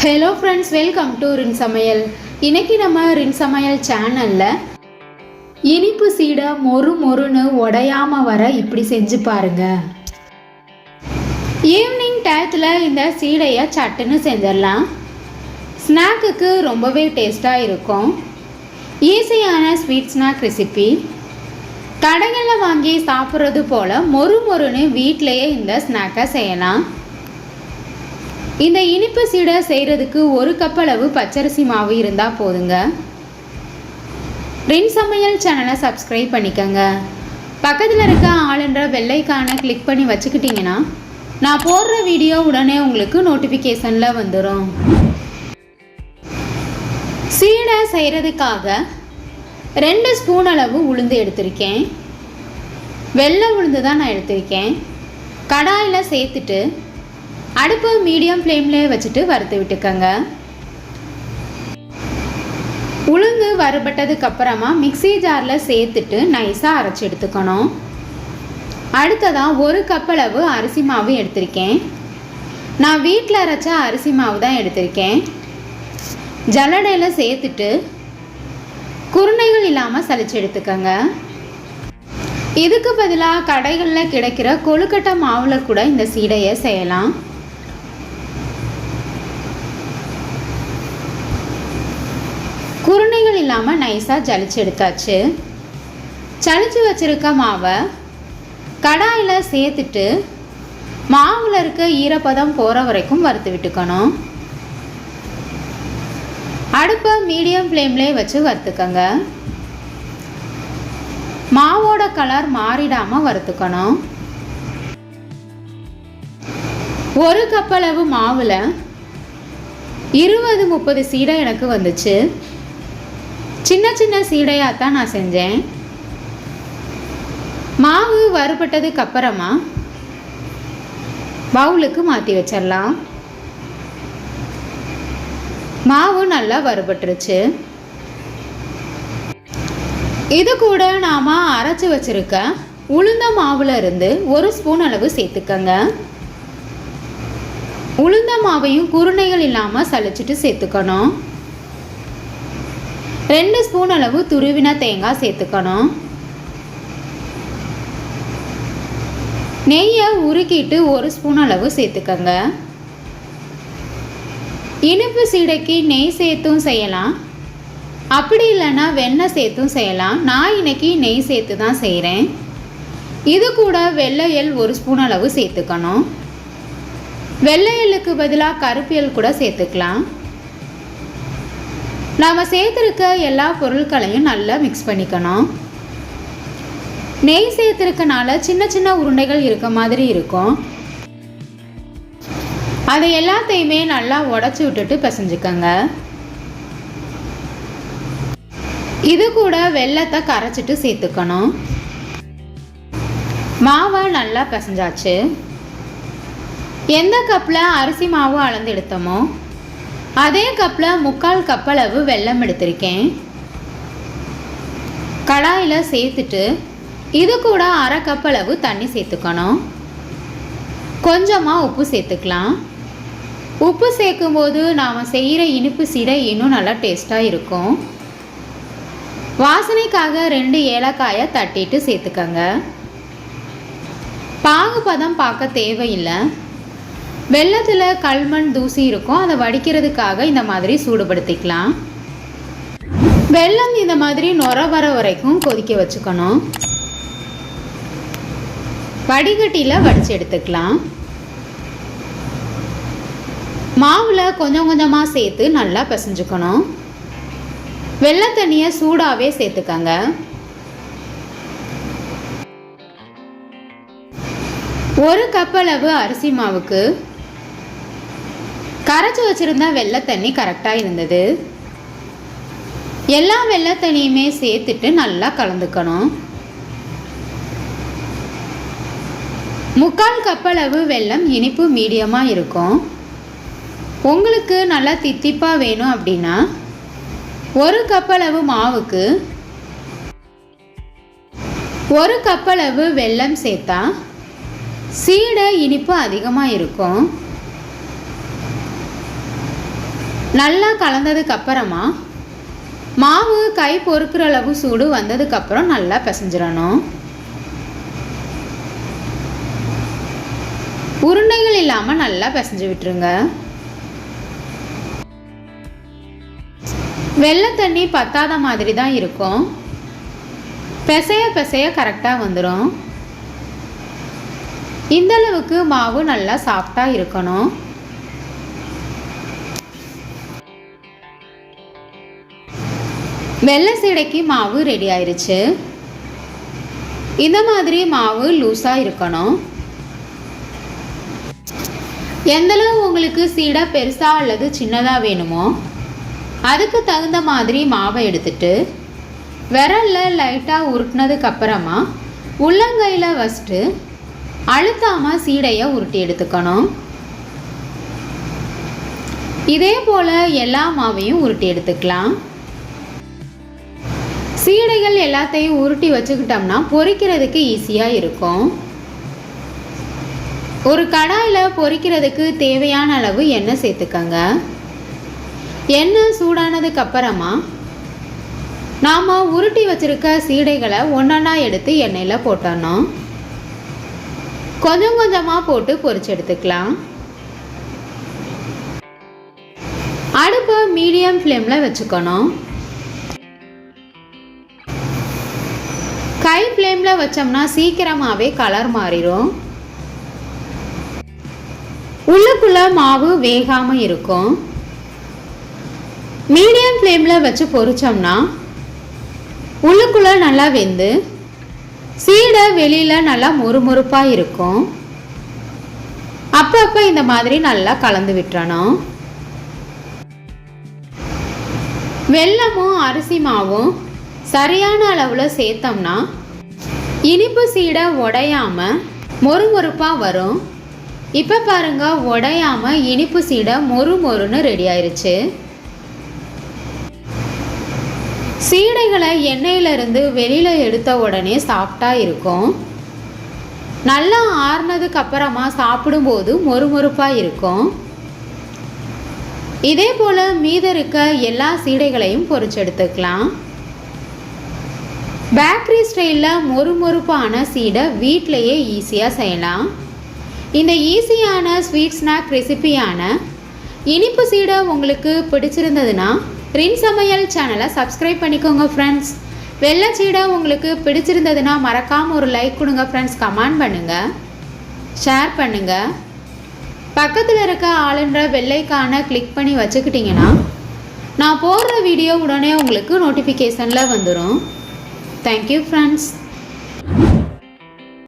Hello friends, welcome to ரின் சமையல். இன்னைக்கு நம்ம ரின் சமையல் சேனலில் இனிப்பு சீடை மொறுன்னு உடையாமல் வர இப்படி செஞ்சு பாருங்க. ஈவினிங் டயத்தில் இந்த சீடையை சட்டுன்னு செஞ்சிடலாம். ஸ்நாக்குக்கு ரொம்பவே டேஸ்ட்டாக இருக்கும். ஈஸியான ஸ்வீட் ஸ்நாக் ரெசிபி. கடைகளில் வாங்கி சாப்பிட்றது போல் மொறுன்னு வீட்டிலையே இந்த ஸ்நாக்கை செய்யலாம். இந்த இனிப்பு சீடை செய்கிறதுக்கு 1 கப் அளவு பச்சரிசி மாவு இருந்தால் போதுங்க. ரின் சமையல் சேனலை சப்ஸ்கிரைப் பண்ணிக்கோங்க. பக்கத்தில் இருக்க ஆளுன்ற பெல்லைக்கானை கிளிக் பண்ணி வச்சுக்கிட்டிங்கன்னா நான் போடுற வீடியோ உடனே உங்களுக்கு நோட்டிஃபிகேஷனில் வந்துடும். சீடை செய்கிறதுக்காக 2 ஸ்பூன் அளவு உளுந்து எடுத்திருக்கேன். வெள்ளை உளுந்து தான் நான் எடுத்திருக்கேன். கடாயில் சேர்த்துட்டு அடுப்பு மீடியம் ஃப்ளேம்லேயே வச்சுட்டு வறுத்து விட்டுக்கோங்க. உளுந்து வறுபட்டதுக்கு அப்புறமா மிக்ஸி ஜாரில் சேர்த்துட்டு நைஸாக அரைச்சி எடுத்துக்கணும். அடுத்ததாக 1 கப் அளவு அரிசி மாவு எடுத்திருக்கேன். நான் வீட்டில் அரைச்ச அரிசி மாவு தான் எடுத்திருக்கேன். ஜல்லடையில் சேர்த்துட்டு குருணைகள் இல்லாமல் சலிச்சு எடுத்துக்கோங்க. இதுக்கு பதிலாக கடைகளில் கிடைக்கிற கொழுக்கட்டை மாவில் கூட இந்த சீடையை செய்யலாம். குருணைகள் இல்லாமல் நைஸாக ஜலிச்சு எடுத்தாச்சு. சலிச்சு வச்சுருக்க மாவை கடாயில் சேர்த்துட்டு மாவில் இருக்க ஈரப்பதம் போகிற வரைக்கும் வறுத்து விட்டுக்கணும். அடுப்பை மீடியம் ஃப்ளேம்லேயே வச்சு வறுத்துக்கோங்க. மாவோட கலர் மாறிடாமல் வறுத்துக்கணும். 1 கப் அளவு மாவில் 20-30 சீடை எனக்கு வந்துச்சு. சின்ன சின்ன சீடையாக தான் நான் செஞ்சேன். மாவு வறுபட்டதுக்கு அப்புறமா பவுலுக்கு மாற்றி வச்சிடலாம். மாவு நல்லா வறுபட்டுருச்சு. இது கூட நாம் அரைச்சி வச்சுருக்க உளுந்த மாவில் இருந்து 1 ஸ்பூன் அளவு சேர்த்துக்கங்க. உளுந்த மாவையும் குருணைகள் இல்லாமல் சலிச்சிட்டு சேர்த்துக்கணும். 2 ஸ்பூன் அளவு துருவின தேங்காய் சேர்த்துக்கணும். நெய்யை உருக்கிட்டு 1 ஸ்பூன் அளவு சேர்த்துக்கங்க. இனிப்பு சீடைக்கு நெய் சேர்த்தும் செய்யலாம், அப்படி இல்லைன்னா வெண்ணெய் சேர்த்தும் செய்யலாம். நான் இன்னைக்கு நெய் சேர்த்து தான் செய்கிறேன். இது கூட வெள்ளை எள் 1 ஸ்பூன் அளவு சேர்த்துக்கணும். வெள்ளை எள்ளுக்கு பதிலாக கருப்பு எள் கூட சேர்த்துக்கலாம். நாம் சேர்த்துருக்க எல்லா பொருட்களையும் நல்லா மிக்ஸ் பண்ணிக்கணும். நெய் சேர்த்துருக்கனால சின்ன சின்ன உருண்டைகள் இருக்க மாதிரி இருக்கும். அதை எல்லாத்தையுமே நல்லா உடச்சி விட்டுட்டு பிசைஞ்சுக்கோங்க. இது கூட வெல்லத்தை கரைச்சிட்டு சேர்த்துக்கணும். மாவை நல்லா பிசைஞ்சாச்சு. எந்த கப்பில் அரிசி மாவு அளந்து எடுத்தோமோ அதே கப்பில் 3/4 கப் அளவு வெல்லம் எடுத்திருக்கேன். கடாயில் சேர்த்துட்டு இது கூட 1/2 கப் அளவு தண்ணி சேர்த்துக்கணும். கொஞ்சமாக உப்பு சேர்த்துக்கலாம். உப்பு சேர்க்கும்போது நாம் செய்கிற இனிப்பு சீடை இன்னும் நல்லா டேஸ்ட்டாக இருக்கும். வாசனைக்காக 2 ஏலக்காயை தட்டிட்டு சேர்த்துக்கங்க. பாகுபதம் பார்க்க தேவையில்லை. வெல்லத்தில் கல்மண் தூசி இருக்கும், அதை வடிக்கிறதுக்காக இந்த மாதிரி சூடுபடுத்திக்கலாம். வெல்லம் இந்த மாதிரி நுர வர வரைக்கும் கொதிக்க வச்சுக்கணும். வடிகட்டியில் வடித்து எடுத்துக்கலாம். மாவில் கொஞ்சம் கொஞ்சமாக சேர்த்து நல்லா பிசைஞ்சுக்கணும். வெள்ளை தண்ணியை சூடாகவே சேர்த்துக்கங்க. 1 கப் அளவு அரிசி மாவுக்கு கரைச்சி வச்சுருந்த வெள்ளை தண்ணி கரெக்டாக இருந்தது. எல்லா வெள்ளை தண்ணியுமே சேர்த்துட்டு நல்லா கலந்துக்கணும். 3/4 கப் அளவு வெல்லம் இனிப்பு மீடியமாக இருக்கும். உங்களுக்கு நல்லா தித்திப்பாக வேணும் அப்படின்னா 1 கப் அளவு மாவுக்கு 1 கப் அளவு வெல்லம் சேர்த்தா சீடை இனிப்பு அதிகமாக இருக்கும். நல்லா கலந்ததுக்கு அப்புறமா மாவு கை பொறுக்கிற அளவு சூடு வந்ததுக்கப்புறம் நல்லா பிசைஞ்சிடணும். உருண்டைகள் இல்லாமல் நல்லா பிசைஞ்சு விட்டுருங்க. வெள்ளை தண்ணி பத்தாத மாதிரி தான் இருக்கும். பிசைய பிசைய கரெக்டாக வந்துடும். இந்தளவுக்கு மாவு நல்லா சாஃப்டாக இருக்கணும். வெள்ளை சீடைக்கு மாவு ரெடி ஆயிருச்சு. இந்த மாதிரி மாவு லூஸாக இருக்கணும். எந்தளவு உங்களுக்கு சீடை பெருசாக அல்லது சின்னதாக வேணுமோ அதுக்கு தகுந்த மாதிரி மாவை எடுத்துட்டு விரலில் லைட்டாக உருட்டினதுக்கு அப்புறமா உள்ளங்கையில் வச்சுட்டு அழுத்தாமல் சீடையை உருட்டி எடுத்துக்கணும். இதே போல் எல்லா மாவையும் உருட்டி எடுத்துக்கலாம். சீடைகள் எல்லாத்தையும் உருட்டி வச்சுக்கிட்டோம்னா பொரிக்கிறதுக்கு ஈஸியாக இருக்கும். ஒரு கடாயில் பொரிக்கிறதுக்கு தேவையான அளவு எண்ணெய் சேர்த்துக்கங்க. எண்ணெய் சூடானதுக்கு அப்புறமா நாம் உருட்டி வச்சுருக்க சீடைகளை ஒன்றொன்னா எடுத்து எண்ணெயில் போட்டணும். கொஞ்சம் கொஞ்சமாக போட்டு பொரிச்சு எடுத்துக்கலாம். அடுப்பை மீடியம் ஃப்ளேமில் வச்சுக்கணும். ஹை ஃப்ளேமில் வச்சோம்னா சீக்கிரமாகவே கலர் மாறிடும். உள்ளுக்குள்ளே மாவு வேகாமல் இருக்கும். மீடியம் ஃப்ளேமில் வச்சு பொரிச்சோம்னா உள்ளுக்குள்ளே நல்லா வெந்து சீடை வெளியில் நல்லா மொறுமொறுப்பாக இருக்கும். அப்பப்போ இந்த மாதிரி நல்லா கலந்து விட்டுறணும். வெல்லமும் அரிசி மாவும் சரியான அளவில் சேர்த்தோம்னா இனிப்பு சீடை உடையாமல் மொறுமொறுப்பாக வரும். இப்போ பாருங்கள், உடையாமல் இனிப்பு சீடை மொறுமொறுன்னு ரெடி ஆயிடுச்சு. சீடைகளை எண்ணெயிலிருந்து வெளியில் எடுத்த உடனே சாஃப்டாக இருக்கும். நல்லா ஆறுனதுக்கு அப்புறமா சாப்பிடும்போது மொறுமொறுப்பாக இருக்கும். இதே போல் மீத இருக்க எல்லா சீடைகளையும் பொரிச்சு எடுத்துக்கலாம். பேக்கரி ஸ்டைலில் மொறுமொறுப்பான சீடை வீட்டிலையே ஈஸியாக செய்யலாம். இந்த ஈஸியான ஸ்வீட் ஸ்நாக் ரெசிபியான இனிப்பு சீடை உங்களுக்கு பிடிச்சிருந்ததுன்னா ரின் சமையல் சேனலை சப்ஸ்கிரைப் பண்ணிக்கோங்க ஃப்ரெண்ட்ஸ். வெள்ளை சீடை உங்களுக்கு பிடிச்சிருந்ததுன்னா மறக்காமல் ஒரு லைக் கொடுங்க ஃப்ரெண்ட்ஸ். கமெண்ட் பண்ணுங்கள், ஷேர் பண்ணுங்கள். பக்கத்தில் இருக்க ஆளுன்ற பெல்லைக்கான கிளிக் பண்ணி வச்சுக்கிட்டிங்கன்னா நான் போடுற வீடியோ உடனே உங்களுக்கு நோட்டிஃபிகேஷனில் வந்துடும். Thank you friends.